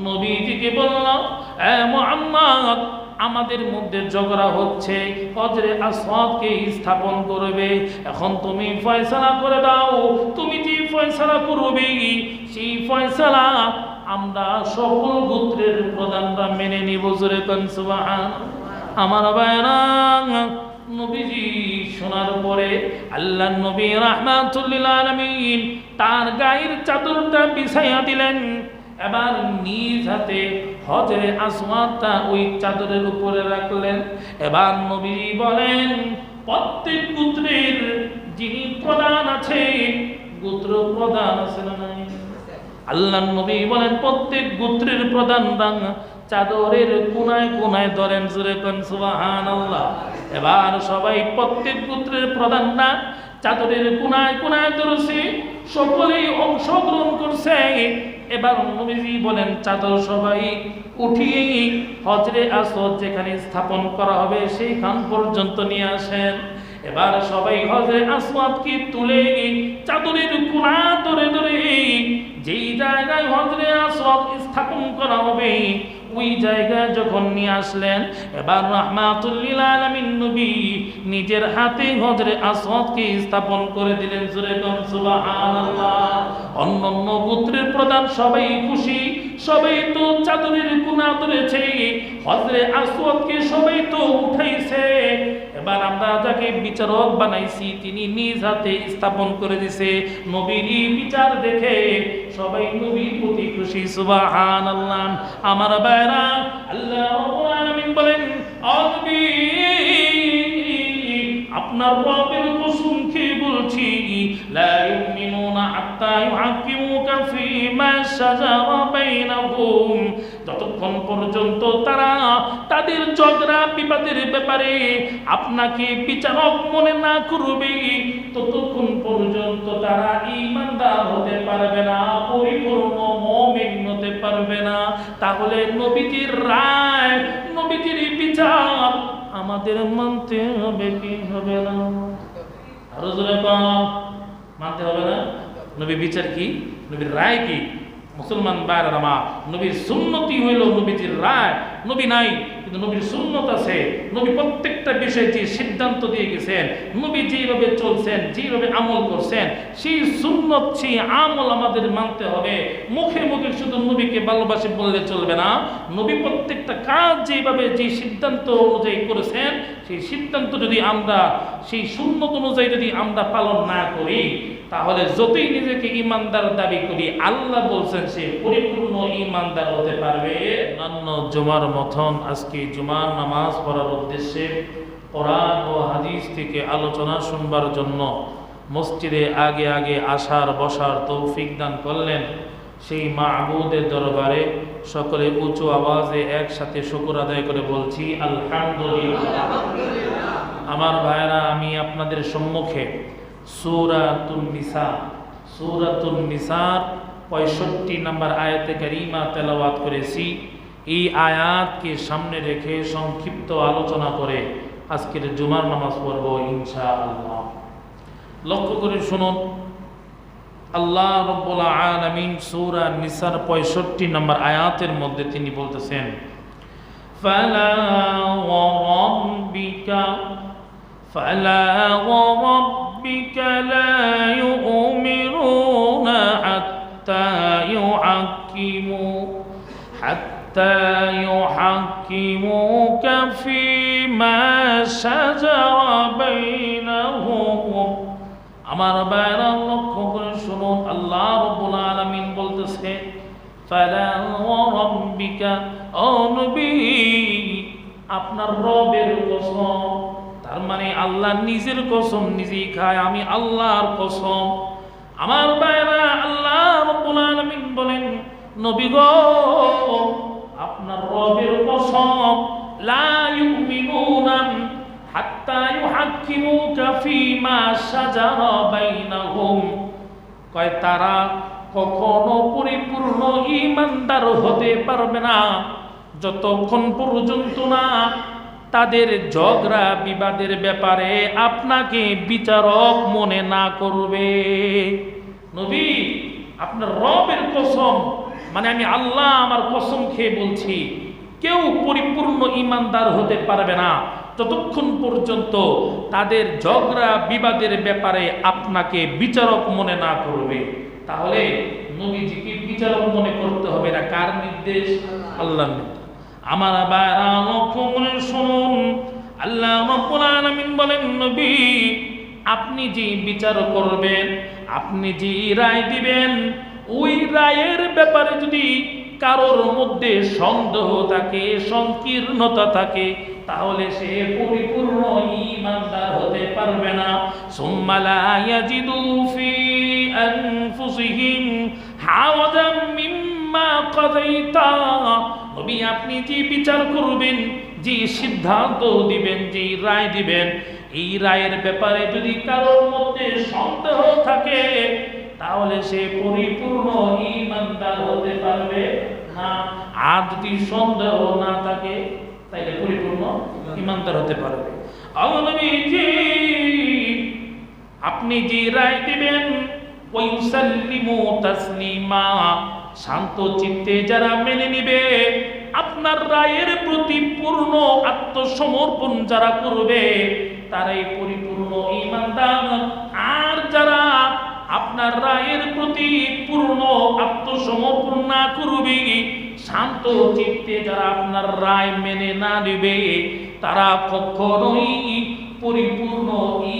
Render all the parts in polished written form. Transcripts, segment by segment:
নবীজিকে বলল, এ মুহাম্মদ, আমাদের মধ্যে ঝগড়া হচ্ছে, হজরে আসওয়াদকে স্থাপন করবে, এখন তুমি ফয়সালা করে দাও। তুমি যে ফয়সালা করবে সেই ফয়সালা আমরা সকল গোত্রের প্রধানরা মেনে নিব। জোরে কোন সুবহানাল্লাহ। আমার ভাইরা, নবীজি শোনার পরে আল্লাহ নবী রাহমাতুল লিল আলামিন তার গায়ের চাদরটা বিছাইয়া দিলেন। এবার নিজ হাতে হজরে আসওয়াদটা ওই চাদরের উপরে রাখলেন। এবার নবী বলেন, প্রত্যেক গোত্রের যিনি প্রধান আছে, গোত্র প্রধান আছে না নাই? আল্লাহ নবী বলেন, প্রত্যেক গোত্রের প্রধানরা চাদরের কোনায় কোনায় ধরেন। জোরে কোন সুবহানাল্লাহ। এবার সবাই প্রত্যেক গোত্রের প্রধানরা চাদরের কোনায় কোনায় ধরেছে, সকলেই অংশগ্রহণ করছে। এবার নবীজি বলেন, চাদর সবাই উঠিয়ে হজরে আসওয়াদ যেখানে স্থাপন করা হবে সেইখান পর্যন্ত নিয়ে আসেন। এবার সবাই হজরে আসওয়াদকে তুলে চাদরের কোনা ধরে ধরে যেই জায়গায় হজরে আসওয়াদ স্থাপন করা হবে ওই জায়গায় যখন নিয়ে আসলেন, এবার রাহমাতুল লিল আলামিন নবী নিজের হাতে হজরে আসওয়াদকে স্থাপন করে দিলেন। জোরে কোন সুবহানাল্লাহ। অন্যান্য গোত্রের প্রধান সবাই খুশি, সবাই তো চাদরের কোনা ধরেছে, হজরে আসওয়াদকে সবাই তো উঠাইছে। এবার আমরা যাকে বিচারক বানাইছি তিনি নিজ হাতে স্থাপন করে দিছে। নবীর বিচার দেখে সবাই নবীর প্রতি খুশি। সুবহানাল্লাহ। আমার ভাইরা, আল্লাহ রাব্বুল আলামিন বলেন, নবী, আপনার রবের কসম খেয়ে বলছি, লা ইউমিনুনা হাত্তা ইউহাক্কিমুকা ফীমা শাজারা বাইনাহুম, যতক্ষণ পর্যন্ত তারা তাদের ঝগড়া বিবাদের ব্যাপারে আপনাকে বিচারক মনে না করবে ততক্ষণ পর্যন্ত তারা ঈমানদার হতে পারবে না, পরিপূর্ণ মুমিন হতে পারবে না। তাহলে নবীজির রায়, নবীজির বিচার আমাদের মানতে হবে কি হবে না? আরো জোরে মানতে হবে না? নবীর বিচার কি, নবীর রায় কি? মুসলমান ভাইরা আমার, নবীর সুন্নতি হইল নবীজির রায়। নবী নাই কিন্তু নবীর সুন্নত আছে। নবী প্রত্যেকটা বিষয়ে যে সিদ্ধান্ত দিয়ে গেছেন, নবী যেভাবে চলছেন, যেভাবে আমল করছেন, সেই সুন্নত সেই আমল আমাদের মানতে হবে। মুখে মুখে শুধু নবীকে ভালোবাসি বললে চলবে না। নবী প্রত্যেকটা কাজ যেভাবে যে সিদ্ধান্ত অনুযায়ী করেছেন, সেই সিদ্ধান্ত যদি আমরা, সেই সুন্নত অনুযায়ী যদি আমরা পালন না করি, তাহলে যতই নিজেকে ইমানদার দাবি করি, আল্লাহ বলছেন সে পরিপূর্ণ ইমানদার হতে পারবে। অন্যান্য জুমার মতন আজকে জুমার নামাজ পড়ার উদ্দেশ্যে কোরআন ও হাদিস থেকে আলোচনা শুনবার জন্য মসজিদে আগে আগে আসার বসার তৌফিক দান করলেন সেই মাহবুদের দরবারে সকলে উঁচু আওয়াজে একসাথে শুকর আদায় করে বলছি আলহামদুলিল্লাহ। আমার ভাইরা, আমি আপনাদের সম্মুখে সূরাতুন নিসার 65 নম্বর আয়াতে কারিমা তেলাওয়াত করেছি। এই আয়াতকে সামনে রেখে সংক্ষিপ্ত আলোচনা করে আজকের জুমার নামাজ পড়ব ইনশাআল্লাহ। লক্ষ্য করে শুনুন, আল্লাহ রাব্বুল আলামিন সূরা নিসার 65 নম্বর আয়াতের মধ্যে তিনি বলতেছেন, ফালা ওয়ারাব্বিকা লা ইউমিনুনা হাত্তা ইউহাক্কিমুকা ফীমা শাজারা বাইনাহুম। আমার ভাইরা, লক্ষ্য করে শুনুন, আল্লাহ রাব্বুল আলামিন বলতেছে, ফালা ওয়ারাব্বিকা, ও নবী, আপনার রবের কসম। তার মানে আল্লাহ নিজের কসম নিজেই খায়, আমি আল্লাহর কসম। আমার ভাইরা, আল্লাহ রাব্বুল আলামিন বলেন, নবী গো, আপনার রবের কসম, লা ইউমিনুনা হাত্তা ইউহাক্কিমুকা ফীমা শাজারা বাইনাহুম, কয় তারা কখনো পরিপূর্ণ ঈমানদার হতে পারবে না যতক্ষণ পর্যন্ত না তাদের ঝগড়া বিবাদের ব্যাপারে আপনাকে বিচারক মনে না করবে। নবী, আপনার রবের কসম, মানে আমি আল্লাহ আমার কসম খেয়ে বলছি, কেউ পরিপূর্ণ ঈমানদার হতে পারবে না যতক্ষণ পর্যন্ত তাদের ঝগড়া বিবাদের ব্যাপারে আপনাকে বিচারক মনে না করবে। তাহলে নবীজিকে বিচারক মনে করতে হবে না। কার নির্দেশ? আল্লাহর নির্দেশ। আমার বাইরা লক্ষ্য করে শুনুন, আল্লাহ রাব্বুল আলামিন বলেন, নবী আপনি যে বিচার করবেন, আপনি যে রায় দিবেন, ওই রায়ের ব্যাপারে যদি কারোর মধ্যে সন্দেহ থাকে, সংকীর্ণতা থাকে, তাহলে সে পরিপূর্ণ ঈমানদার হতে পারবে না। সুম্মা লা ইয়াজিদু ফি আনফুসিহিম হাওয়াজাম মিম্মা কাযাইতা। নবী আপনি যে বিচার করবেন, যে সিদ্ধান্ত দিবেন, যে রায় দিবেন, এই রায়ের ব্যাপারে যদি কারোর মধ্যে সন্দেহ থাকে, তাহলে সে পরিপূর্ণ ঈমানদার হতে পারবে না। আর যদি সন্দেহ না থাকে, তাইলে পরিপূর্ণ ঈমানদার হতে পারবে। আপনি যে রায় দিবেন, ওয়ায়ুসাল্লিমু তাসলিমা, শান্ত চিত্তে যারা মেনে নিবে, আপনার রায়ের প্রতি পূর্ণ আত্মসমর্পণ যারা করবে, তারাই পরিপূর্ণ ঈমানদার। আর যারা আপনার রায়ের প্রতি পূর্ণ আত্মসমর্পণ না করবে, শান্ত চিত্তে যারা আপনার রায় মেনে না নেবে, তারা কখনোই পরিপূর্ণ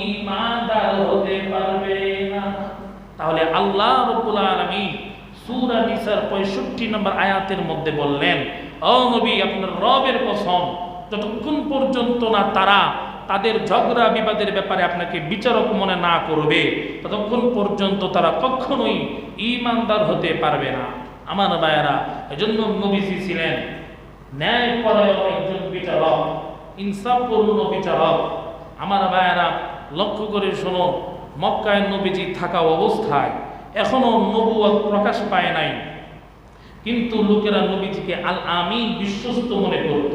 ঈমানদার হতে পারবে না। তাহলে আল্লাহ রাব্বুল আলামিন সূরা নিসার 65 নম্বর আয়াতের মধ্যে বললেন, ও নবী আপনার রবের কসম, যতক্ষণ পর্যন্ত না তারা তাদের ঝগড়া বিবাদের ব্যাপারে আপনাকে বিচারক মনে না করবে, ততক্ষণ পর্যন্ত তারা কখনোই ঈমানদার হতে পারবে না। আমার ভাইয়েরা, এজন্য নবীজি ছিলেন ন্যায়পরায়ণ একজন বিচারক, ইনসাফপূর্ণ বিচারক। আমার ভাইয়েরা লক্ষ্য করে শোনো, মক্কায় নবীজি থাকা অবস্থায় এখনো নবুয়ত প্রকাশ পায় নাই, কিন্তু লোকেরা নবীজিকে আল আমিন, বিশ্বস্ত মনে করত।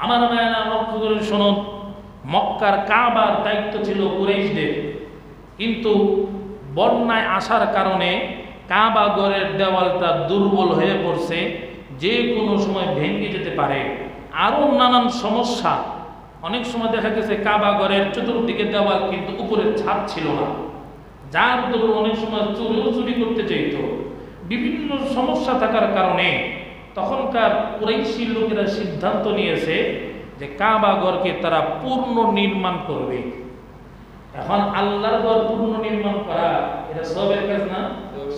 আমার ভাইয়েরা লক্ষ্য করে শোনো, মক্কার কাবার দায়িত্ব ছিল কুরাইশদের, কিন্তু বন্যায় আসার কারণে কাবা ঘরের দেওয়ালটা দুর্বল হয়ে পড়ছে, যে কোনো সময় ভেঙে যেতে পারে। আরও নানান সমস্যা, অনেক সময় দেখা গেছে কাবা ঘরের চতুর্দিকে দেওয়াল কিন্তু উপরের ছাদ ছিল না, যার দরুন অনেক সময় চুরি করতে চাইতো। বিভিন্ন সমস্যা থাকার কারণে তখনকার কুরাইশী লোকেরা সিদ্ধান্ত নিয়েছে যে কাবা ঘরকে তারা পূর্ণ নির্মাণ করবে। এখন আল্লাহর ঘর পূর্ণ নির্মাণ করা এটা সবের কাজ না?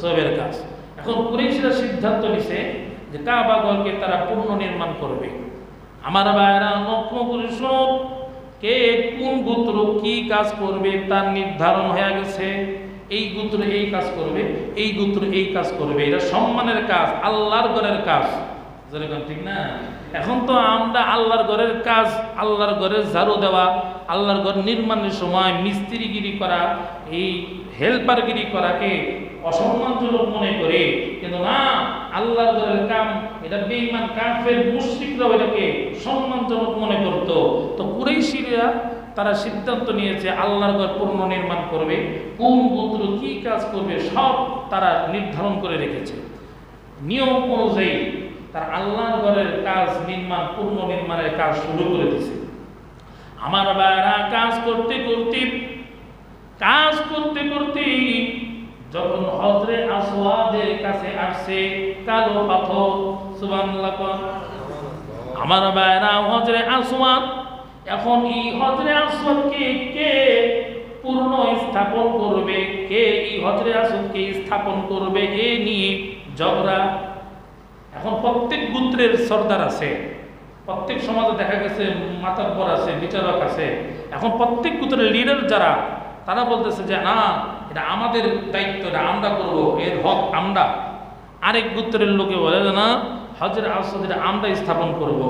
সবের কাজ। এখন কুরাইশরা সিদ্ধান্ত নিছে যে কাবা ঘরকে তারা পূর্ণ নির্মাণ করবে। আমার ভাইরা লক্ষ্য করে শুনুন, কে কোন গোত্র কি কাজ করবে তার নির্ধারণ হয়ে গেছে। এই গোত্র এই কাজ করবে, এই গোত্র এই কাজ করবে, এটা সম্মানের কাজ, আল্লাহর ঘরের কাজ, যেরকম ঠিক না? এখন তো আমরা আল্লাহর ঘরের কাজ, আল্লাহর ঘরের ঝাড়ু দেওয়া, আল্লাহর ঘর নির্মাণের সময় মিস্ত্রিগিরি করা, এই হেল্পারগিরি করাকে অসম্মানজনক মনে করে, কিন্তু না, আল্লাহর ঘরের কাম এটা বেঈমান কাফের মুশরিকরাও এটাকে সম্মানজনক মনে করত। তো কুরাইশীরা তারা সিদ্ধান্ত নিয়েছে আল্লাহর ঘর পূর্ণ নির্মাণ করবে, কোন গোত্র কি কাজ করবে সব তারা নির্ধারণ করে রেখেছে। নিয়ম অনুযায়ী তারা আল্লাহর ঘরের কাজ নির্মাণ, পূর্ণ নির্মাণের কাজ শুরু করে দিয়েছে। আমার ভাইরা কাজ করতে করতে যখন হজরে আসওয়াদের কাছে আসছে কালো পাথর, সুবহানাল্লাহ, আমার ভাইরা হজরে আসওয়াদ, এখন এই হজরে আসওয়াদকে কে পূর্ণ স্থাপন করবে, কে এই হজরে আসওয়াদকে স্থাপন করবে, এ নিয়ে ঝগড়া। এখন প্রত্যেক গোত্রের সর্দার আছে, প্রত্যেক সমাজে দেখা গেছে মাতাব্বর আছে, বিচারক আছে। এখন প্রত্যেক গোত্রের লিডার যারা, তারা বলতেছে যে না, এটা আমাদের দায়িত্ব, এটা আমরা করবো, এর হক আমরা। আরেক গোত্রের লোকে বলে যে না, হজরে আসওয়াদ এটা আমরা স্থাপন করব।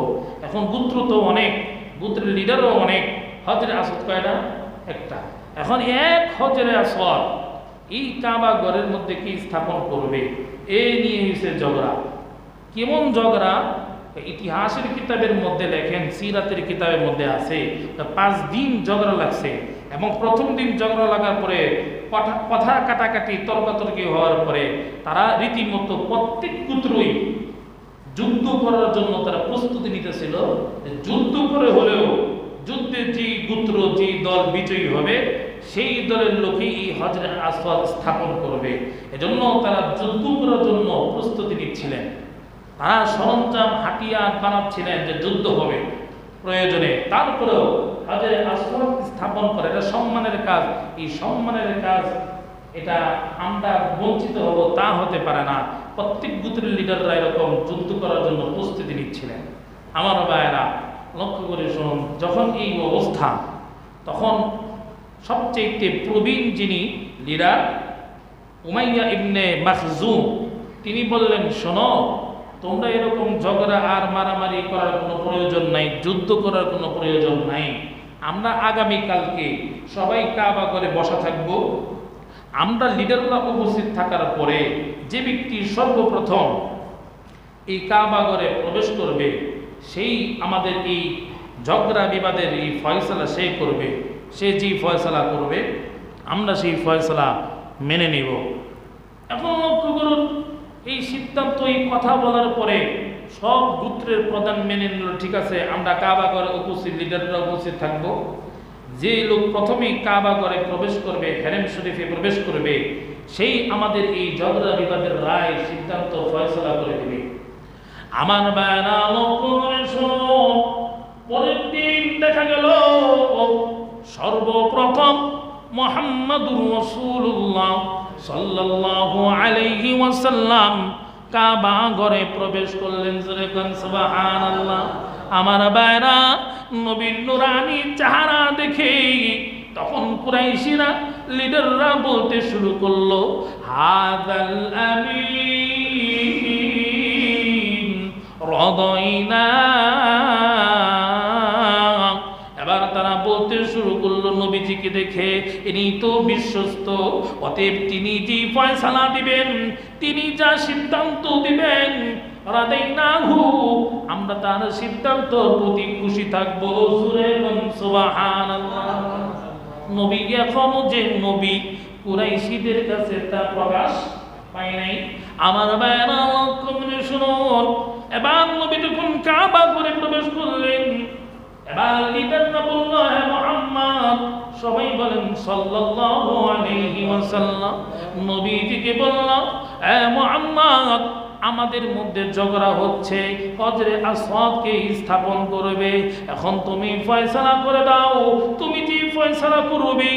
এখন গোত্র তো অনেক, গোত্রের লিডারও অনেক, হজরে আসওয়াদ কয়টা? একটা। এখন এক হজরে আসওয়াদ এই কাবা ঘরের মধ্যে কি স্থাপন করবে, এ নিয়ে হয়েছে ঝগড়া। কেমন ঝগড়া? ইতিহাসের কিতাবের মধ্যে লেখেন, সিরাতের কিতাবের মধ্যে আছে 5 দিন ঝগড়া লাগছে, এবং প্রথম দিন ঝগড়া লাগার পরে কথা কাটাকাটি তর্কাতর্কি হওয়ার পরে তারা রীতিমতো প্রত্যেক গোত্রই যুদ্ধ করার জন্য তারা প্রস্তুতি নিতেছিল। যুদ্ধ করে হলেও যুদ্ধে যে গোত্র যে দল বিজয়ী হবে সেই দলের লোকই এই হজরে আসওয়াদ স্থাপন করবে। এজন্য তারা যুদ্ধ করার জন্য প্রস্তুতি নিচ্ছিলেন। তারা সরঞ্জাম হাতিয়ার বানাচ্ছিলেন যে যুদ্ধ হবে প্রয়োজনে। তারপরেও হজরে আসওয়াদ স্থাপন করে, এটা সম্মানের কাজ। এই সম্মানের কাজ এটা আমরা বঞ্চিত হব তা হতে পারে না। প্রত্যেক গোত্রের লিডাররা এরকম যুদ্ধ করার জন্য প্রস্তুতি নিচ্ছিলেন। আমার ভাইয়েরা লক্ষ্য করে শুনুন, যখন এই অবস্থা, তখন সবচেয়ে প্রবীণ যিনি লিডার উমাইয়া ইবনে মাখজুম, তিনি বললেন, শোনো, তোমরা এরকম ঝগড়া আর মারামারি করার কোনো প্রয়োজন নাই, যুদ্ধ করার কোনো প্রয়োজন নাই। আমরা আগামীকালকে সবাই কাবা করে বসা থাকব। আমরা লিডাররা উপস্থিত থাকার পরে যে ব্যক্তি সর্বপ্রথম এই কাবা ঘরে প্রবেশ করবে সেই আমাদের এই ঝগড়া বিবাদের এই ফয়সালা সে করবে। সে যে ফয়সালা করবে আমরা সেই ফয়সালা মেনে নিব। এখন লক্ষ্য করুন, এই সিদ্ধান্ত, এই কথা বলার পরে সব গোত্রের প্রধান মেনে নিল, ঠিক আছে আমরা কাবা ঘরে উপস্থিত, লিডাররা উপস্থিত থাকবো। যে লোক প্রথমেই কাবা ঘরে প্রবেশ করবে, হেরেম শরীফে প্রবেশ করবে, সেই আমাদের এই ঝগড়া বিবাদের রায়, সিদ্ধান্ত, ফয়সালা করে দেবে। আমার বায়না লক্ষ্য করে শুনুন, পরের দিন দেখা গেল সর্বপ্রথম মুহাম্মাদুর রাসূলুল্লাহ সাল্লাল্লাহু আলাইহি ওয়াসাল্লাম কাবা ঘরে প্রবেশ করলেন। সুবহানাল্লাহ। আমার ভাইরা, নবীর নূরানী চেহারা দেখে তখন কুরাইশিরা, লিডাররা বলতে শুরু করলো, হাযাল আমিন রাদাইনা। এবার তারা বলতে শুরু করলো নবীজিকে দেখে, ইনি তো বিশ্বস্ত, অতএব তিনি যে ফয়সালা দিবেন, তিনি যা সিদ্ধান্ত দিবেন, রাদাইনাহু, আমরা তার সিদ্ধান্ত প্রতি খুশি থাকবো। সুবহানাল্লাহ। নবী এখনো যে নবী, কুরাইশীদের কাছে তা প্রকাশ পায় নাই। আমার ভাইরা লক্ষ্য করে শুনুন, এবার নবী যখন কাবা ঘরে প্রবেশ করলেন, এবার লিডাররা বলল, হে মুহাম্মদ, সবাই বলেন সাল্লাল্লাহু আলাইহি ওয়াসাল্লাম। নবীজিকে বলল, হে মুহাম্মদ, আমাদের মধ্যে ঝগড়া হচ্ছে, হজরে আসওয়াদকে স্থাপন করবে। এখন তুমি ফয়সালা করে দাও, তুমি যে ফয়সালা করবে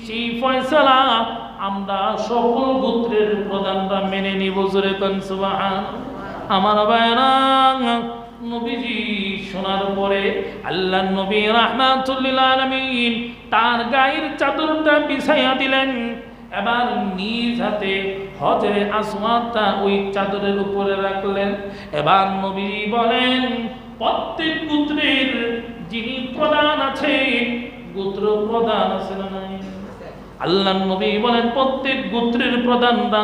সেই ফয়সালা আমরা সকল গোত্রের প্রধানরা মেনে নিব। জোরে কোন সুবহানাল্লাহ। আমার ভাইরা, নবীজি শোনার পরে আল্লাহর নবী রাহমাতুল লিল আলামিন তার গায়ের চাদরটা বিছাইয়া দিলেন। এবার নিজ হাতে হজরে আসওয়াদটা ওই চাদরের উপরে রাখলেন। এবার নবী বলেন, প্রত্যেক গোত্রের যিনি প্রধান আছে, গোত্র প্রধান আছে না নাই? আল্লাহর নবী বলেন, প্রত্যেক গোত্রের প্রধানরা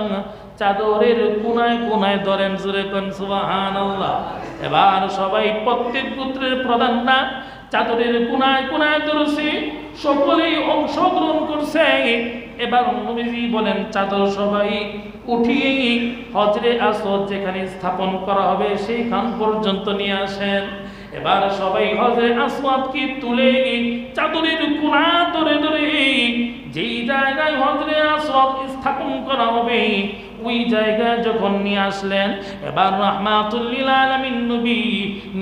চাদরের কোনায় কোনায় ধরেন। জোরে কোন সুবহানাল্লাহ। এবার সবাই, প্রত্যেক গোত্রের প্রধানরা চাদরের কোনায় কোনায় ধরেছে, সকলেই অংশগ্রহণ করছে। এবার নবীজি বলেন, চাদর সবাই উঠিয়ে হজরে আসওয়াদ যেখানে স্থাপন করা হবে সেইখান পর্যন্ত নিয়ে আসেন। এবার সবাই হজরে আসওয়াদকে তুলে চাদরের কোনা ধরে ধরে যেই জায়গায় হজরে আসওয়াদ স্থাপন করা হবে ওই জায়গায় যখন নিয়ে আসলেন, এবার রাহমাতুল লিল আলামিন নবী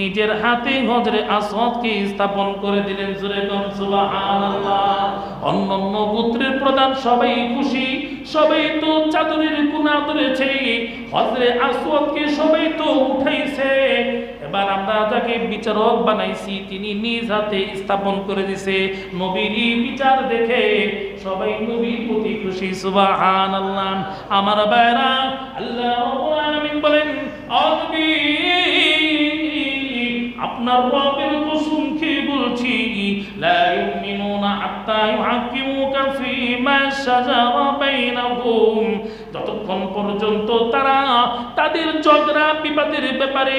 নিজের হাতে হজরে আসওয়াদকে স্থাপন করে দিলেন। জোরে কোন সুবহানাল্লাহ। অন্যান্য গোত্রের প্রধান সবাই খুশি, সবাই তো চাদরের কোনা ধরেছে, হজরে আসওয়াদকে সবাই তো উঠাইছে। এবার আমরা যাকে বিচারক বানাইছি তিনি নিজ হাতে স্থাপন করে দিছে। নবীর বিচার দেখে সবাই নবীর প্রতি খুশি। সুবহানাল্লাহ। আমার ভাইরা, আল্লাহ রাব্বুল আলামিন বলেন, নবী, আপনার রবের কসম খেয়ে বলছি, লা ইউমিনুনা হাত্তা ইউহাক্কিমুকা ফীমা শাজারা বাইনাহুম, যতক্ষণ পর্যন্ত তারা তাদের ঝগড়া বিবাদের ব্যাপারে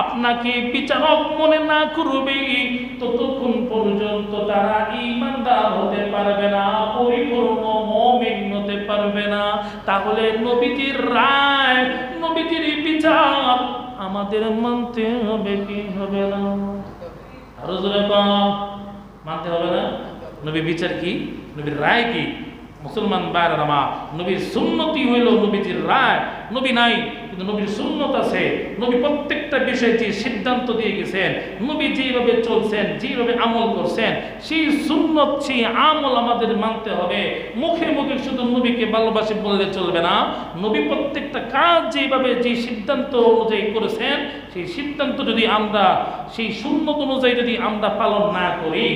আপনাকে বিচারক মনে না করবে ততক্ষণ পর্যন্ত তারা ঈমানদার হতে পারবে না, পরিপূর্ণ মুমিন তাহলে নবীজির রায়, নবীজির বিচার আমাদের মানতে হবে কি হবে না? আরো জোরে মানতে হবে না? নবী বিচার কি, নবীর রায় কি? মুসলমান ভাইরা আমার, নবীর সুন্নতি হইল নবীজির রায়। নবী নাই কিন্তু নবীর সুন্নত আছে। নবী প্রত্যেকটা বিষয়ে যে সিদ্ধান্ত দিয়ে গেছেন, নবী যেভাবে চলছেন, যেভাবে আমল করছেন, সেই সুন্নত সেই আমল আমাদের মানতে হবে। মুখে মুখে শুধু নবীকে ভালোবাসি বললে চলবে না। নবী প্রত্যেকটা কাজ যেভাবে যে সিদ্ধান্ত অনুযায়ী করেছেন, সেই সিদ্ধান্ত যদি আমরা, সেই সুন্নত অনুযায়ী যদি আমরা পালন না করি,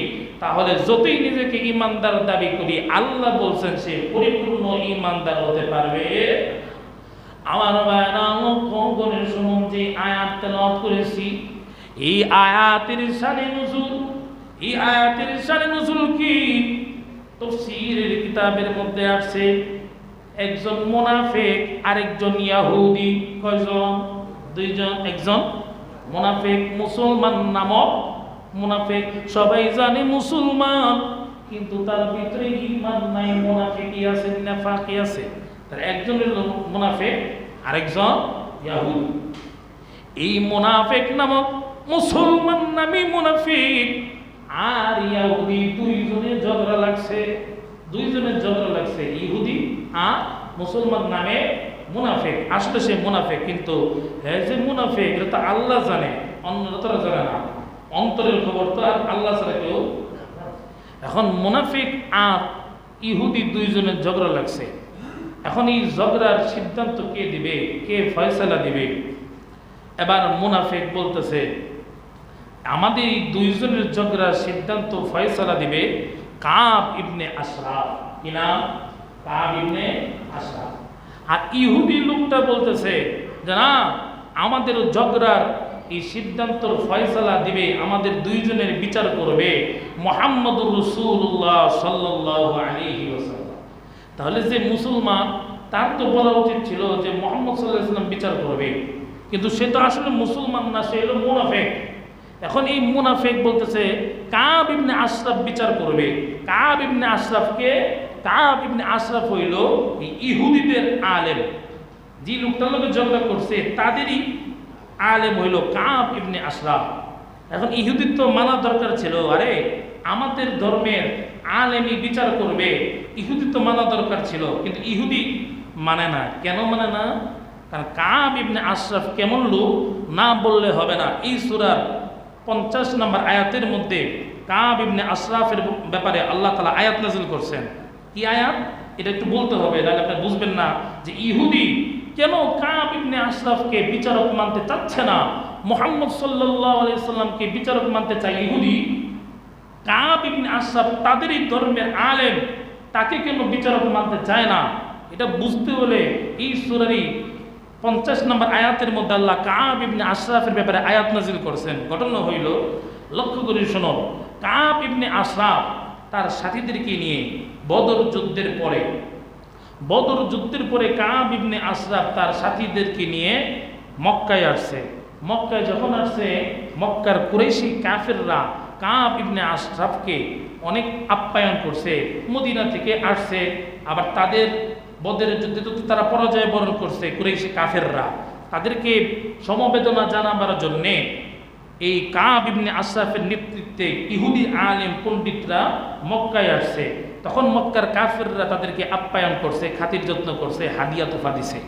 তাহলে যতই নিজেকে ইমানদার দাবি করি, আল্লাহ বলছেন সে পরিপূর্ণ ইমানদার হতে পারবে। আমার ভাইরা কোন শুনুন, যে আয়াত তেলাওয়াত করেছি, এই আয়াতের শানে নুজুল, এই আয়াতের শানে নুজুল কি? তাফসীরের কিতাবের মধ্যে আছে একজন মুনাফিক আরেকজন ইহুদি। কয়জন? দুইজন। একজন মুনাফিক, মুসলমান নামক মুনাফিক। সবাই জানে মুসলমান, কিন্তু তার ভিতরে ঈমান নাই, মুনাফিকি আছে, নিফাকি আছে। তার একজন হলো মুনাফিক, আরেকজন ইহুদি। এই মুনাফিক নামক মুসলমান নামী মুনাফিক আর ইহুদি দুইজনের ঝগড়া লাগছে। দুইজনের ঝগড়া লাগছে, ইহুদি আর মুসলমান নামে মুনাফিক। আসলে সে মুনাফিক, কিন্তু হ্যাঁ যে মুনাফিক এটা তো আল্লাহ জানে, অন্যরা তো জানে না। অন্তরের খবর তো আর আল্লাহ ছাড়া কেউ। এখন মুনাফিক আর ইহুদি দুইজনের ঝগড়া লাগছে। এখন এই ঝগড়ার সিদ্ধান্ত কে দিবে, কে ফয়সালা দিবে? এবার মুনাফিক বলতেছে আমাদের এই দুইজনের ঝগড়ার সিদ্ধান্ত ফয়সালা দিবে কাব ইবনে আশরাফ। কি নাম? কাব ইবনে আশরাফ। আর ইহুদি লোকটা বলতেছে যে না, আমাদের ঝগড়ার এই সিদ্ধান্তর ফয়সালা দিবে, আমাদের দুইজনের বিচার করবে মুহাম্মদুর রাসূলুল্লাহ সাল্লাল্লাহু আলাইহি ওয়াসাল্লাম। তাহলে যে মুসলমান, তার তো বলা উচিত ছিল যে মুহাম্মদ সাল্লাল্লাহু আলাইহি ওয়াসাল্লাম বিচার করবে, কিন্তু সে তো আসলে মুসলমান না, সে হলো মুনাফিক। এখন এই মুনাফিক বলতেছে কাব ইবনে আশরাফ বিচার করবে। কাব ইবনে আশরাফকে, কাব ইবনে আশরাফ হইল এই ইহুদিদের আলেম। যে লোকটার লোকে ঝগড়া করছে তাদেরই আলেম হইল কাব ইবনে আশরাফ। এখন ইহুদির তো মানা দরকার ছিল, আরে আমাদের ধর্মের আলেমই বিচার করবে, ইহুদি তো মানা দরকার ছিল, কিন্তু ইহুদি মানে না। কেন মানে না? কারণ কাব ইবনে আশরাফ কেমন লোক না বললে হবে না। এই সূরার 50 নম্বর আয়াতের মধ্যে কাব ইবনে আশরাফের ব্যাপারে আল্লাহ তাআলা আয়াত নাযিল করছেন। কি আয়াত? এটা একটু বলতে হবে, তাহলে আপনি বুঝবেন না যে ইহুদি কেন কাব ইবনে আশরাফকে বিচারক মানতে চাচ্ছে না, মুহাম্মদ সাল্লাল্লাহু আলাইহি সাল্লামকে বিচারক মানতে চায় ইহুদি। কাব ইবনে আশরাফ তাদেরই ধর্মের আলেম, তাকে কেন বিচারক মানতে চায় না? এটা বুঝতে হলে এই সূরারই 50 নম্বর আয়াতের মধ্যে আল্লাহ কাব ইবনে আশরাফের ব্যাপারে আয়াত নাযিল করেছেন। ঘটনা হইল, লক্ষ্য করে শোনো, কাব ইবনে আশরাফ তার সাথীদেরকে নিয়ে বদর যুদ্ধের পরে কাব ইবনে আশরাফ তার সাথীদেরকে নিয়ে মক্কায় আসছে। মক্কায় যখন আসছে, মক্কার কুরাইশি কাফেররা কাব ইবনে আশরাফকে অনেক আপ্যায়ন করছে। মদিনা থেকে আসছে, আবার তাদের বদরের যুদ্ধে তো তারা পরাজয় বরণ করছে কুরাইশি কাফেররা। তাদেরকে সমবেদনা জানাবার জন্যে এই কাব ইবনে আশরাফের নেতৃত্বে ইহুদি আলেম পণ্ডিতরা মক্কায় আসছে। তখন মক্কার কাফেররা তাদেরকে আপ্যায়ন করছে, খাতির যত্ন করছে, হাদিয়া তোফা দিছে।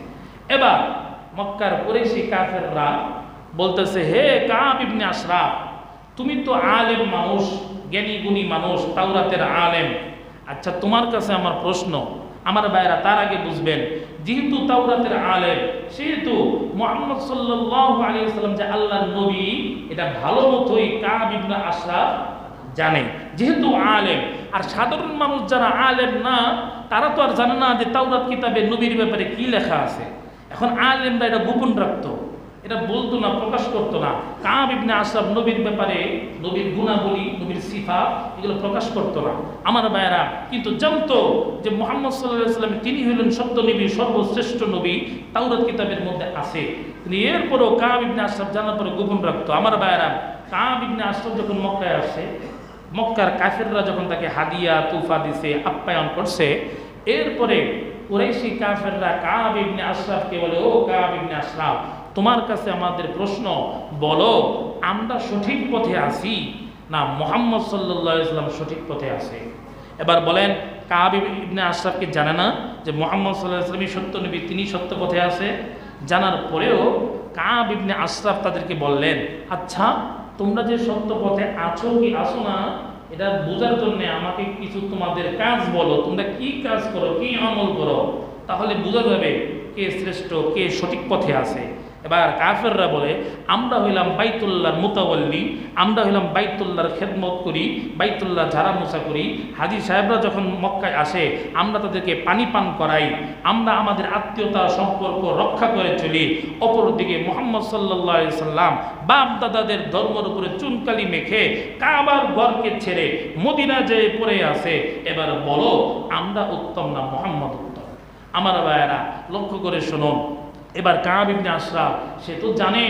এবার মক্কার কুরাইশি কাফেররা বলতেছে, হে কাব ইবনে আশরাফ, তুমি তো আলেম মানুষ, জ্ঞানী গুণী মানুষ, তাওরাতের আলেম। আচ্ছা, তোমার কাছে আমার প্রশ্ন, আমার ভাইরা তার আগে বুঝবেন, যেহেতু তাওরাতের আলেম, সেহেতু মুহাম্মদ সাল্লাল্লাহু আলাইহি ওয়াসাল্লাম যে আল্লাহর নবী, এটা ভালো মতোই কাব ইবনে আশরাফ জানে, যেহেতু আলেম। আর সাধারণ মানুষ যারা আলেম না, তারা তো আর জানে না যে তাওরাত কিতাবে নবীর ব্যাপারে কি লেখা আছে। এখন আলেমরা এটা গোপন রাখতো, এটা বলতো না, প্রকাশ করতো না। কাব ইবনে আশরাফ নবীর ব্যাপারে, নবীর গুণাবলী, নবীর সিফাত, এগুলো প্রকাশ করতো না আমার ভাইয়েরা, কিন্তু জানতো যে মুহাম্মদ সাল্লাল্লাহু আলাইহি ওয়াসাল্লাম তিনি হলেন সত্য নবী, সর্বশ্রেষ্ঠ নবী, তাওরাত কিতাবের মধ্যে আছে। কিন্তু এরপরও কাব ইবনে আশরাফ জানার পরে গোপন রাখতো আমার ভাইয়েরা। কাব ইবনে আশরাফ যখন মক্কায় আসে, মক্কার কাফেররা যখন তাকে হাদিয়া তুফা দিছে, আপ্যায়ন করছে, এরপরে কুরাইশি কাফেররা কাব ইবনে আশরাফকে বলে, ও কাব ইবনে আশরাফ, তোমার কাছে আমাদের প্রশ্ন, বলো আমরা সঠিক পথে আছি না মুহাম্মদ সাল্লাল্লাহু আলাইহি ওয়াসাল্লাম সঠিক পথে আছে? এবার বলেন, কাব ইবনে আশরাফকে জানে না যে মুহাম্মদ সাল্লাল্লাহু আলাইহি ওয়াসাল্লাম সত্য নবী, তিনি সত্য পথে আছে? জানার পরেও কাব ইবনে আশরাফ তাদেরকে বললেন, আচ্ছা তোমরা যে সত্য পথে আছো কি আছো না, এটা বোঝার জন্য আমাকে কিছু তোমাদের কাজ বলো, তোমরা কি কাজ করো, কি আমল করো, তাহলে বোঝা যাবে কে শ্রেষ্ঠ, কে সঠিক পথে আছে। এবার কাফেররা বলে, আমরা হইলাম বাইতুল্লাহর মুতাওয়াল্লি, আমরা হইলাম বাইতুল্লাহর খেদমত করি, বাইতুল্লাহ ঝাড়া মোছা করি, হাজী সাহেবরা যখন মক্কায় আসে আমরা তাদেরকে পানি পান করাই, আমরা আমাদের আত্মীয়তা সম্পর্ক রক্ষা করে চলি। অপরদিকে মুহাম্মদ সাল্লাল্লাহু আলাইহি সাল্লাম বাপ দাদাদের ধর্মের উপরে চুনকালি মেখে কাবার ঘরকে ছেড়ে মদিনা যেয়ে পড়ে আছে। এবার বলো আমরা উত্তম না মুহাম্মদ উত্তম? আমার ভাইয়েরা লক্ষ্য করে শুনুন, এবার কাব ইবনে আশরাফ সে তো জানে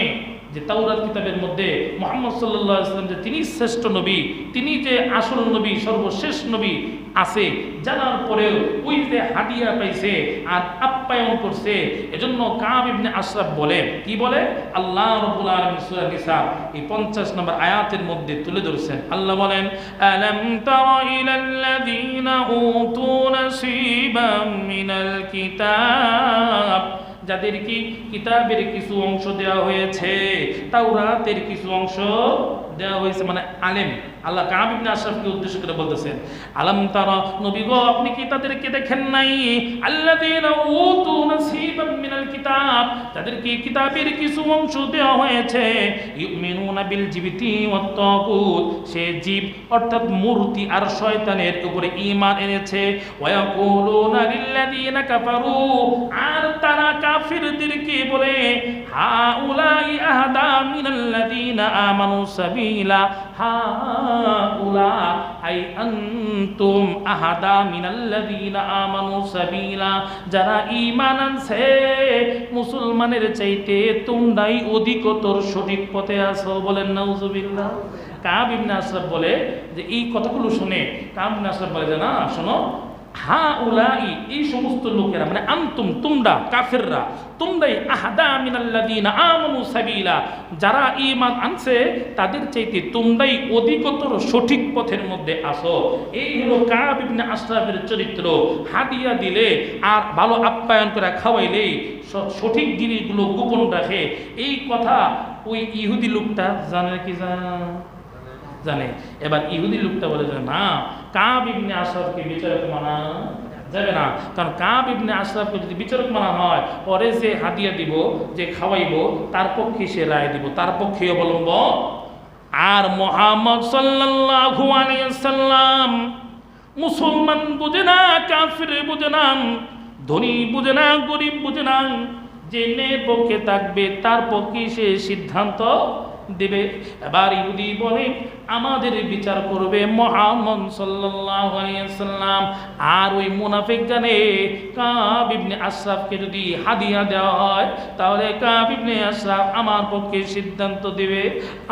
যে তাওরাত কিতাবের মধ্যে মুহাম্মদ সাল্লাল্লাহু আলাইহি ওয়াসাল্লাম যে তিনি শ্রেষ্ঠ নবী, তিনি যে আসল নবী, সর্বশেষ নবী আছে, জানার পরেও ওই যে হাদিয়া পাইছে আর আপ্যায়ন করছে, এজন্য কাব ইবনে আশরাফ বলে, কি বলে? আল্লাহ রাব্বুল আলামিন সূরা নিসা এই 50 নম্বর আয়াতের মধ্যে তুলে ধরেছেন। আল্লাহ বলেন, আলাম তারা ইলাল্লাযীনা উতু নাসীবাম মিনাল কিতাব, যাদের কি কিতাবের কিছু অংশ দেওয়া হয়েছে, তাওরাতের কিছু অংশ দেওয়া হয়েছে, মানে আলেম। আল্লাহ কাব ইবনে আশরাফকে উদ্দেশ্য করে বলতেছেন, আলাম তারা, নবী গো আপনি কি তাদেরকে দেখেন নাই? আল্লাযীনা উতু নাসীবাম মিনাল কিতাব, যাদেরকে কিতাবের কিছু অংশ দেওয়া হয়েছে, ইউমিনুনা বিল জিবতি ওয়াত তাগুত, সে জীব অর্থাৎ মূর্তি আর শয়তানের উপরে ঈমান এনেছে। ওয়া ইয়াকুলুনা লিল্লাযীনা কাফারু, আর তারা কাফিরদেরকে বলে, হাউলাই আহদা মিনাল্লাযীনা আমানু সাবিলা, হাউলা আই আনতুম আহাদা মিনাল্লাযীনা আমানু সাবিলা, যারা ঈমান আনছে মুসলমানের চাইতে তোমরাই অধিকতর সঠিক পথে আছো। বলেন নাউজুবিল্লাহ। কাব ইবনে আশরাফ বলে যে এই কথাগুলো শুনে কাব ইবনে আশরাফ বলে যে না শোনো, হাউলাই এই সমস্ত লোকেরা, মানে আনতুম তোমরা, কাফেররা তোমরাই, আহাদা মিনাল্লাযীনা আমানু সাবিলা, যারা ঈমান আনছে তাদের চাইতে তোমরাই অধিকতর সঠিক পথের মধ্যে আসো। এই হলো কাব ইবনে আশরাফের চরিত্র। হাদিয়া দিলে আর ভালো আপ্যায়ন করে খাওয়াইলেই সঠিক জিনিসগুলো গোপন রাখে, এই কথা ওই ইহুদি লোকটা জানে কি জানে? এবার ইহুদি লোকটা বলে যে না, কাব ইবনে আশরাফকে বিচারক মানা যাবে না, কারণ কাব ইবনে আশরাফকে যদি বিচারক মানা হয়, পরে যে হাদিয়া দিব, যে খাওয়াইব, তার পক্ষে সে রায় দিব, তার পক্ষে অবলম্বন। আর মুহাম্মদ সাল্লাল্লাহু আলাইহি ওয়াসাল্লাম মুসলমান বুঝে না, কাফির বুঝে না, ধনী বুঝে না, গরিব বুঝে না, যে পক্ষে থাকবে তার পক্ষে সে সিদ্ধান্ত দেবে। এবার ইহুদি বলে আমাদের বিচার করবে মুহাম্মদ সাল্লাল্লাহু আলাইহি ওয়াসাল্লাম। আর ওই মুনাফিক জানে কাব ইবনে আশরাফকে যদি হাদিয়া দেওয়া হয় তাহলে কাব ইবনে আশরাফ আমার পক্ষে সিদ্ধান্ত দিবে।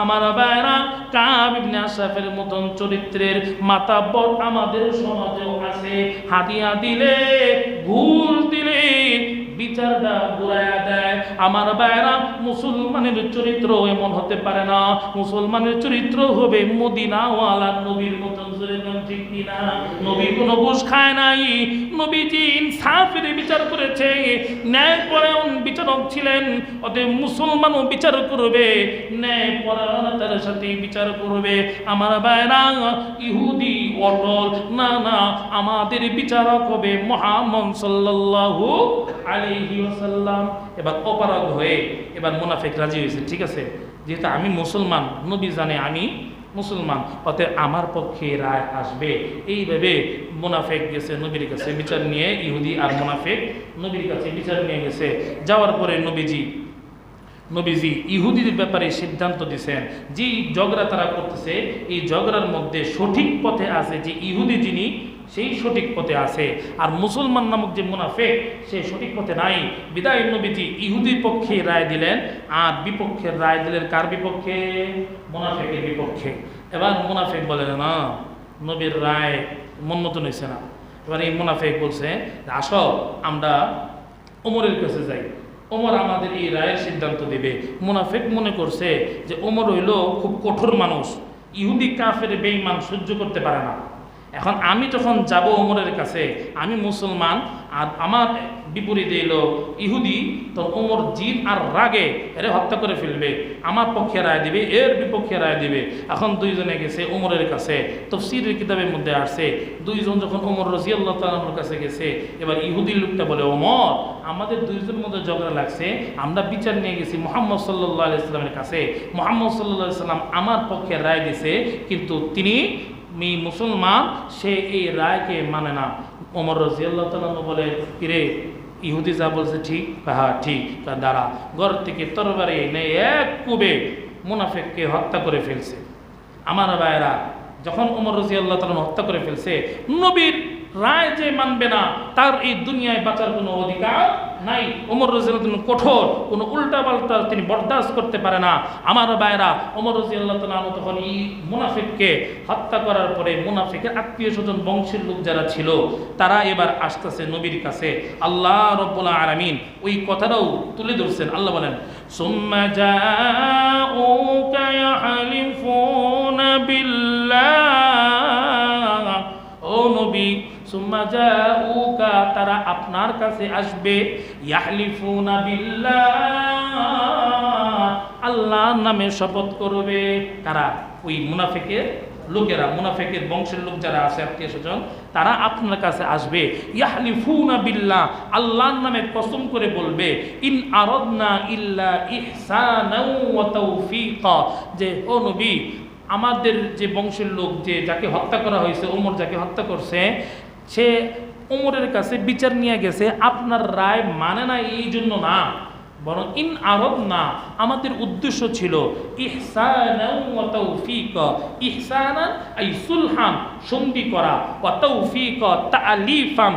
আমার ভাইরা, কাব ইবনে আশরাফের মতন চরিত্রের মাতাব্বর আমাদের সমাজেও আছে। হাদিয়া দিলে, ঘুষ দিলে বিচারটা ঘুরাইয়া দেয়। আমার ভাইরা, মুসলমানের চরিত্র এমন হতে পারে না, মুসলমানের চরিত্র হবে মদিনাওয়ালা নবীর মতন। ঠিক কিনা? নবী কোনো ঘুষ খায় নাই, নবীজি ইনসাফের বিচার করেছে, ন্যায়পরায়ণ বিচারক ছিলেন। অতএব মুসলমানও বিচার করবে, ন্যায়পরায়ণতার সাথে বিচার করবে। আমার ভাইরা, ইহুদি অটল, না না, আমাদের বিচারক হবে মুহাম্মদ সাল্লাল্লাহু আলাইহি ওয়াসাল্লাম। এবার অপরাধ হয়ে এবার মুনাফিক রাজি হয়েছে, ঠিক আছে যেহেতু আমি মুসলমান, নবী জানে আমি মুসলমান, অতএব আমার পক্ষে রায় আসবে। এইভাবে মুনাফিক গেছে নবীর কাছে বিচার নিয়ে, ইহুদি আর মুনাফিক নবীর কাছে বিচার নিয়ে গেছে। যাওয়ার পরে নবীজি ইহুদিদের ব্যাপারে সিদ্ধান্ত দিয়েছেন, যে ঝগড়া তারা করতেছে এই ঝগড়ার মধ্যে সঠিক পথে আছে যে ইহুদি যিনি, সেই সঠিক পথে আছে, আর মুসলমান নামক যে মুনাফিক সে সঠিক পথে নাই। বিদায় নবীজি ইহুদির পক্ষে রায় দিলেন, আর বিপক্ষের রায় দিলেন কার বিপক্ষে? মুনাফিকের বিপক্ষে। এবার মুনাফিক বলে না, নবীর রায় মন মতন হয়েছে না, এবার এই মুনাফিক বলছে, আসো আমরা ওমরের কাছে যাই, ওমর আমাদের এই রায়ের সিদ্ধান্ত দিবে। মুনাফিক মনে করছে যে ওমর হইল খুব কঠোর মানুষ, ইহুদি কাফের বেঈমান সহ্য করতে পারে না। এখন আমি যখন যাব ওমরের কাছে, আমি মুসলমান আর আমার বিপরীতে এলো ইহুদি, তো ওমর জিদ আর রাগে এর হত্যা করে ফেলবে, আমার পক্ষে রায় দিবে, এর বিপক্ষে রায় দিবে। এখন দুইজনে গেছে ওমরের কাছে। তাফসীরের কিতাবের মধ্যে আসছে, দুইজন যখন ওমর রাদিয়াল্লাহু তাআলার কাছে গেছে, এবার ইহুদি লোকটা বলে, ওমর আমাদের দুইজনের মধ্যে ঝগড়া লাগছে, আমরা বিচার নিয়ে গেছি মুহাম্মদ সাল্লাল্লাহু আলাইহি সাল্লামের কাছে, মুহাম্মদ সাল্লাল্লাহু আলাইহি সাল্লাম আমার পক্ষে রায় দিছে, কিন্তু তিনি মুসলমান, সে এই রায়কে মানে না। ওমর রাদিয়াল্লাহু তাআলা বলে, কিরে ইহুদি যা বলছে ঠিক? হ্যাঁ ঠিক। দাঁড়া, ঘর থেকে তরবারি এনে এক কুবে মুনাফিককে হত্যা করে ফেলছে। আমার ভাইয়েরা, যখন ওমর রাদিয়াল্লাহু তাআলা হত্যা করে ফেলছে, নবীর রায় যে মানবে না তার এই দুনিয়ায় বাঁচার কোনো অধিকার নাই। ওমর রাদিয়াল্লাহু তাআলা কঠোর, কোনো উল্টাপাল্টা তিনি বরদাস্ত করতে পারে না। আমার ভাইয়েরা, ওমর রাদিয়াল্লাহু তাআলা তখন এই মুনাফিককে হত্যা করার পরে মুনাফিকের আত্মীয় স্বজন বংশের লোক যারা ছিল তারা এবার আসতেছে নবীর কাছে। আল্লাহ রাব্বুল আলামিন ওই কথাটাও তুলে ধরছেন। আল্লাহ বলেন, সুম্মা জাউকা ইয়াহলিফুনা বিল্লাহ, ও নবী সুম্মা জাউকা, তারা আপনার কাছে আসবে, ইয়াহলিফুনা বিল্লাহ, আল্লাহর নামে শপথ করবে। কারা? ওই মুনাফিকের লোকেরা, মুনাফিকের বংশের লোক যারা আছে আত্মীয় স্বজন, তারা আপনার কাছে আসবে, ইয়াহলিফুনা বিল্লাহ, আল্লাহর নামে কসম করে বলবে, ইন আরাদনা ইল্লা ইহসানাও ওয়া তাওফীকা, যে ও নবী আমাদের যে বংশের লোক যে যাকে হত্যা করা হয়েছে, ওমর যাকে হত্যা করছে, সে ওমরের কাছে বিচার নিয়ে গেছে, আপনার রায় মানে না এই জন্য না, বরং ইন আরাদনা, আমাদের উদ্দেশ্য ছিল ইহসানাও ওয়া তাওফীকা, ইহসানান আই সুলহান, সন্ধি করা, ওয়া তাওফীকা তাআলিফান,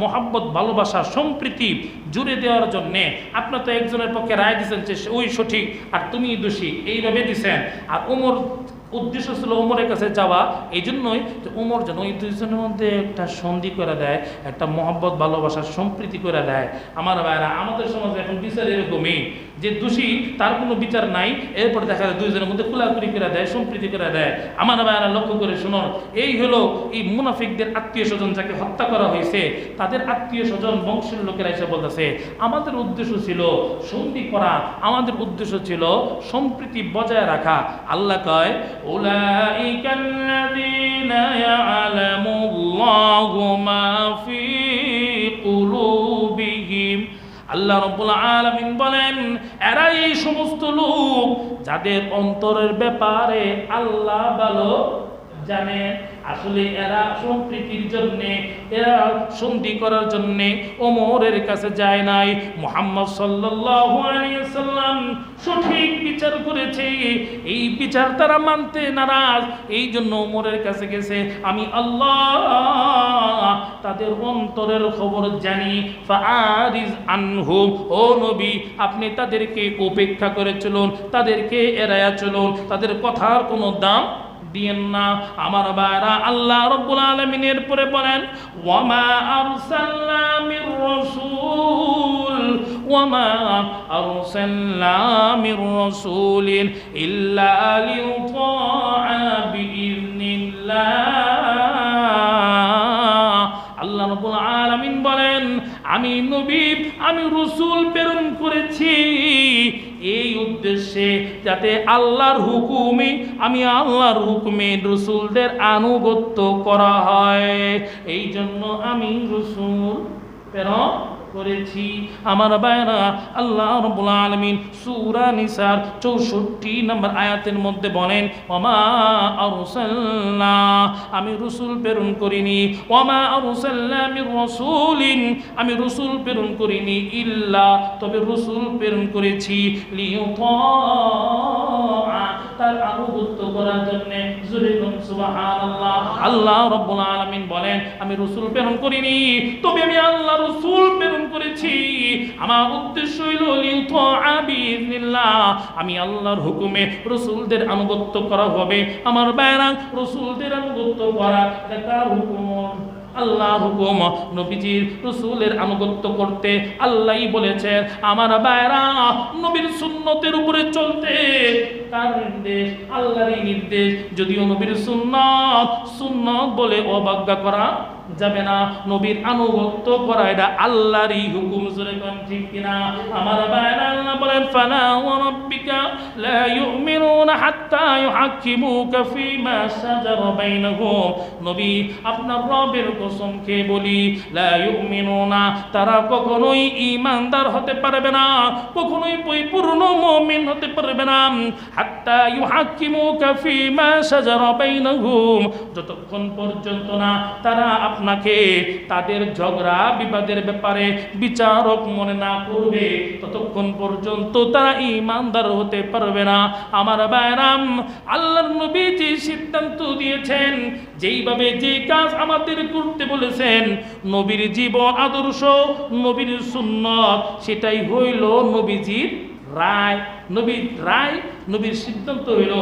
মহব্বত ভালোবাসা সম্প্রীতি জুড়ে দেওয়ার জন্যে। আপনি তো একজনের পক্ষে রায় দিয়েছেন যে ওই সঠিক আর তুমি দোষী, এইভাবে দিছেন। আর ওমর উদ্দেশ্য ছিল ওমরের কাছে যাওয়া, এই জন্যই যে ওমর যেন ওই দুইজনের মধ্যে একটা সন্ধি করে দেয়, একটা মহব্বত ভালোবাসার সম্প্রীতি করে দেয়। আমার ভাইরা, আমাদের সমাজে এখন বিচার এরকমই, যে দোষী তার কোনো বিচার নাই, এরপরে দেখা যায় দুইজনের মধ্যে কুলাকুলি করে দেয়, সম্প্রীতি করে দেয়। আমার ভাইরা লক্ষ্য করে শুনুন, এই হলো এই মুনাফিকদের আত্মীয় স্বজন যাকে হত্যা করা হয়েছে, তাদের আত্মীয় স্বজন বংশের লোকেরা এসে বলতেছে, আমাদের উদ্দেশ্য ছিল সন্ধি করা, আমাদের উদ্দেশ্য ছিল সম্প্রীতি বজায় রাখা। আল্লাহ কয়, উলাইকাল্লাযীনা ইয়ালামুল্লাহু মা ফী কুলুবিহিম, আল্লাহ রাব্বুল আলামিন বলেন, এরা এই সমস্ত লোক যাদের অন্তরের ব্যাপারে আল্লাহ ভালো জানে। আসলে এরা সম্প্রীতির জন্যে, এরা সন্ধি করার জন্যে ওমরের কাছে যায় নাই। মুহাম্মদ সাল্লাল্লাহু আলাইহি ওয়াসাল্লাম সঠিক বিচার করেছে, এই বিচার তারা মানতে নারাজ, এই জন্য ওমরের কাছে গেছে। আমি আল্লাহ তাদের অন্তরের খবর জানি। ফাআরিজ আনহুম, ও নবী আপনি তাদেরকে উপেক্ষা করে চলুন, তাদেরকে এড়ায়া চলুন, তাদের কথার কোনো দাম দিয়েন না। আমার ভাইরা, আল্লাহ রাব্বুল আলামিনের পরে বলেন, ওয়ামা আরসালনা মির রাসূল, ওয়ামা আরসালনা মির রাসূলিন ইল্লা লিয়ুতাআ বিইذনিল্লাহ। আল্লাহ রাব্বুল আলামিন বলেন, আমি নবী, আমি রাসূল প্রেরণ করেছি এই উদ্দেশ্যে যাতে আল্লাহর হুকুমে, আমি আল্লাহর হুকুমে রাসূলদের আনুগত্য করা হয়, এই জন্য আমি রাসূল প্রেরণ করেছি। আমার ভাইরা, আল্লাহ রাব্বুল আলামিন সূরা নিসার 64 নম্বর আয়াতের মধ্যে বলেন, ওয়ামা আরসালনা, আমি রাসূল প্রেরণ করিনি, ওয়ামা আরসালনা মির রাসূলিন, আমি রাসূল প্রেরণ করিনি, ইল্লা, তবে রাসূল প্রেরণ করেছি লিয়ুতাআ, তার আনুগত্য করার জন্য। জোরে বলুন সুবহানাল্লাহ। আল্লাহ রাব্বুল আলামিন বলেন, আমি রাসূল প্রেরণ করিনি, তবে আমি আল্লাহ রাসূল প্রেরণ করেছি, আমার উদ্দেশ্য হইল লিয়ুতাআ বিইذনিল্লাহ, আমি আল্লাহর হুকুমে রাসূলদের আনুগত্য করা হবে। আমার ভাইরা, রাসূলদের আনুগত্য করা এটা কার হুকুম? আল্লাহর হুকুম, নবীজির রাসূলের আনুগত্য করতে। আল্লাহই বলেছেন আমার ভাইরা নবীর সুন্নতের উপরে চলতে। কার নির্দেশ? আল্লাহরই নির্দেশ। যদিও নবীর সুন্নত বলে অবজ্ঞা করা যাবে না, নবীর আনুগত্য করা এটা আল্লাহরই হুকুম। জোরে কোন ঠিক কিনা? আমার ভাইরা আল্লাহ বলেন ফালা ওয়া রাব্বিকা লা ইউমিনুনা হাত্তা ইউহাক্কিমুকা ফীমা শাজারা বাইনাহুম। নবী আপনার রবের কসম খেয়ে বলি লা ইউমিনুনা, তারা কখনোই ঈমানদার হতে পারবে না, কখনোই পরিপূর্ণ মুমিন হতে পারবে না হাত্তা ইউহাক্কিমুকা ফীমা শাজারা বাইনাহুম, যতক্ষণ পর্যন্ত না তারা আপনাকে তাদের ঝগড়া বিবাদের ব্যাপারে বিচারক মনে না করবে, ততক্ষণ পর্যন্ত তারা ঈমানদার হতে পারবে না। আমার ভাইরাম, আল্লাহর নবী যে সিদ্ধান্ত দিয়েছেন, যেইভাবে যে কাজ আমাদের করতে বলেছেন, নবীর জীবন আদর্শ, নবীর সুন্নত, সেটাই হইল নবীজির রায়। নবীর সিদ্ধান্ত হইল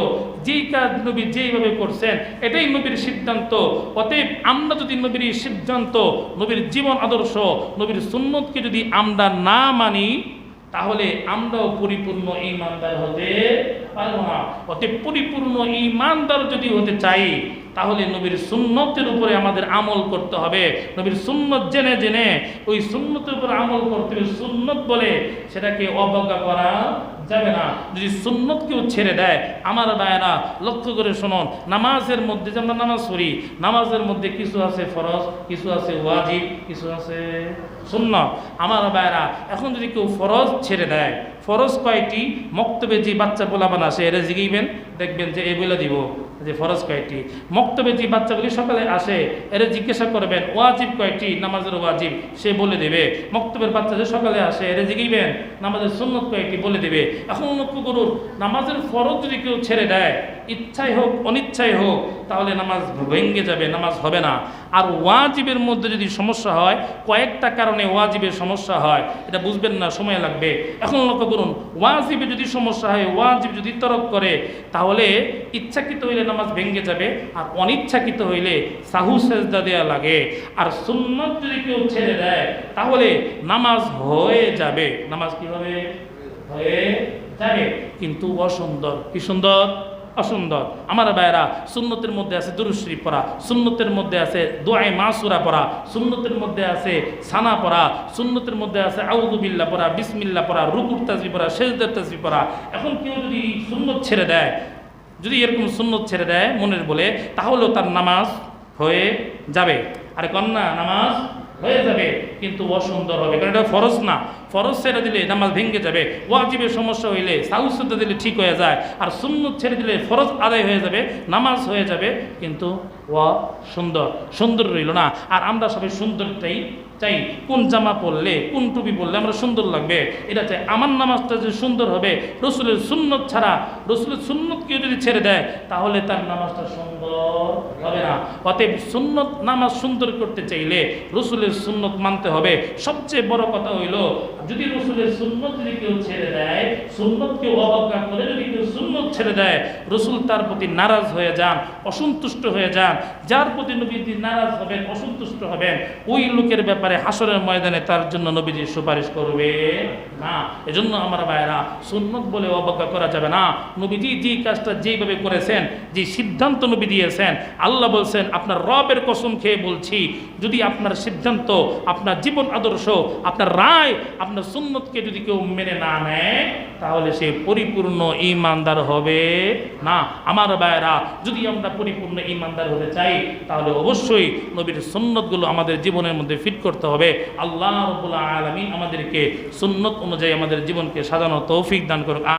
যেই কাজ নবী যেইভাবে করছেন এটাই নবীর সিদ্ধান্ত। অতএব আমরা যদি নবীর সিদ্ধান্ত, নবীর জীবন আদর্শ, নবীর সুন্নতকে যদি আমরা না মানি, তাহলে আমরাও পরিপূর্ণ ঈমানদার হতে পারবো না। অতএব পরিপূর্ণ ঈমানদার যদি হতে চাই, তাহলে নবীর সুন্নতের উপরে আমাদের আমল করতে হবে। নবীর সুন্নত জেনে জেনে ওই সুন্নতের উপরে আমল করতে হবে। সুন্নত বলে সেটাকে অবজ্ঞা করা যাবে না। যদি সুন্নত কেউ ছেড়ে দেয়, আমার ভাইয়েরা লক্ষ্য করে শুনুন, নামাজের মধ্যে যে আমরা নামাজ পড়ি, নামাজের মধ্যে কিছু আছে ফরজ, কিছু আছে ওয়াজিব, কিছু আছে সুন্নাত। আমার ভাইয়েরা এখন যদি কেউ ফরজ ছেড়ে দেয়, ফরজ কয়টি? মক্তবে যে বাচ্চা পোলাপান আসে এরা জিগাইবেন, দেখবেন যে এই বলে দিব যে ফরজ কয়টি। মক্তবে যে বাচ্চাগুলি সকালে আসে এরা জিজ্ঞাসা করবেন ওয়াজিব কয়টি, নামাজের ওয়াজিব, সে বলে দেবে। মক্তবের বাচ্চা যে সকালে আসে এরা জিগাইবেন নামাজের সুন্নত কয়টি, বলে দেবে। এখন লক্ষ্য করুন, নামাজের ফরজ যদি কেউ ছেড়ে দেয়, ইচ্ছাই হোক অনিচ্ছাই হোক, তাহলে নামাজ ভেঙে যাবে, নামাজ হবে না। আর ওয়াজিবের মধ্যে যদি সমস্যা হয়, কয়েকটা কারণে ওয়াজিবের সমস্যা হয়, এটা বুঝবেন না, সময় লাগবে। এখন লক্ষ্য করুন, ওয়াজিবে যদি সমস্যা হয়, ওয়াজিব যদি তরক করে, তাহলে ইচ্ছাকৃত হইলে নামাজ ভেঙে যাবে, আর অনিচ্ছাকৃত হইলে সাহু সেজদা দেওয়া লাগে। আর সুন্নত যদি কেউ ছেড়ে দেয়, তাহলে নামাজ হয়ে যাবে। নামাজ কি হবে? হয়ে যাবে, কিন্তু অসুন্দর। কি সুন্দর? অসুন্দর। আমার ভাইরা, সুন্নতের মধ্যে আছে দুরূদ শরীফ পড়া, সুন্নতের মধ্যে আছে দোয়ায়ে মাসুরা পড়া, সুন্নতের মধ্যে আছে সানা পড়া, সুন্নতের মধ্যে আছে আউযু বিল্লাহ পড়া, বিসমিল্লাহ পড়া, রুকুর তাসবিহ পড়া, সিজদার তাসবিহ পড়া। এখন কেউ যদি সুন্নত ছেড়ে দেয়, যদি এরকম সুন্নত ছেড়ে দেয় মনের বলে, তাহলেও তার নামাজ হয়ে যাবে। আরে কন্যা, নামাজ হয়ে যাবে, কিন্তু অসুন্দর হবে, কারণ এটা ফরজ না। ফরজ ছেড়ে দিলে নামাজ ভেঙে যাবে, ওয়াজিবের সমস্যা হইলে সাহু সেজদা দিলে ঠিক হয়ে যায়, আর সুন্নত ছেড়ে দিলে ফরজ আদায় হয়ে যাবে, নামাজ হয়ে যাবে, কিন্তু সুন্দর রইল না। আর আমরা সবাই সুন্দরটাই চাই। কোন জামা পরলে, কোন টুপি পরলে আমরা সুন্দর লাগবে, এটা চাই। আমার নামাজটা যে সুন্দর হবে, রসুলের সুন্নত ছাড়া, রসুলের সুন্নত কেউ যদি ছেড়ে দেয়, তাহলে তার নামাজটা সুন্দর হবে না। অতএব সুন্নত নামাজ সুন্দর করতে চাইলে রসুলের সুন্নত মানতে হবে। সবচেয়ে বড় কথা হইল, যদি রসুলের সুন্নত যদি কেউ ছেড়ে দেয়, সুন্নত কেউ অবজ্ঞা করে যদি কেউ সুন্নত ছেড়ে দেয়, রসুল তার প্রতি নারাজ হয়ে যান, অসন্তুষ্ট হয়ে যান। যার প্রতি নবীজি নারাজ হবেন, অসন্তুষ্ট হবেন, ওই লোকের ব্যাপারে হাসরের ময়দানে তার জন্য নবীজি সুপারিশ করবে না। এজন্য আমার ভাইরা, সুন্নত বলে অবজ্ঞা করা যাবে না। নবীজি যে কাজটা যেইভাবে করেছেন, যে সিদ্ধান্ত নবী দিয়েছেন, আল্লাহ বলছেন আপনার রবের কসম খেয়ে বলছি, যদি আপনার সিদ্ধান্ত, আপনার জীবন আদর্শ, আপনার রায়, আপনার সুন্নতকে যদি কেউ মেনে না নেয়, তাহলে সে পরিপূর্ণ ঈমানদার হবে না। আমার ভাইরা, যদি আমরা পরিপূর্ণ ঈমানদার হতে চাই, তাহলে অবশ্যই নবীর সুন্নতগুলো আমাদের জীবনের মধ্যে ফিট করতে হবে। আল্লাহ রাব্বুল আলামিন আমাদেরকে সুন্নত অনুযায়ী আমাদের জীবনকে সাজানো তৌফিক দান করুক।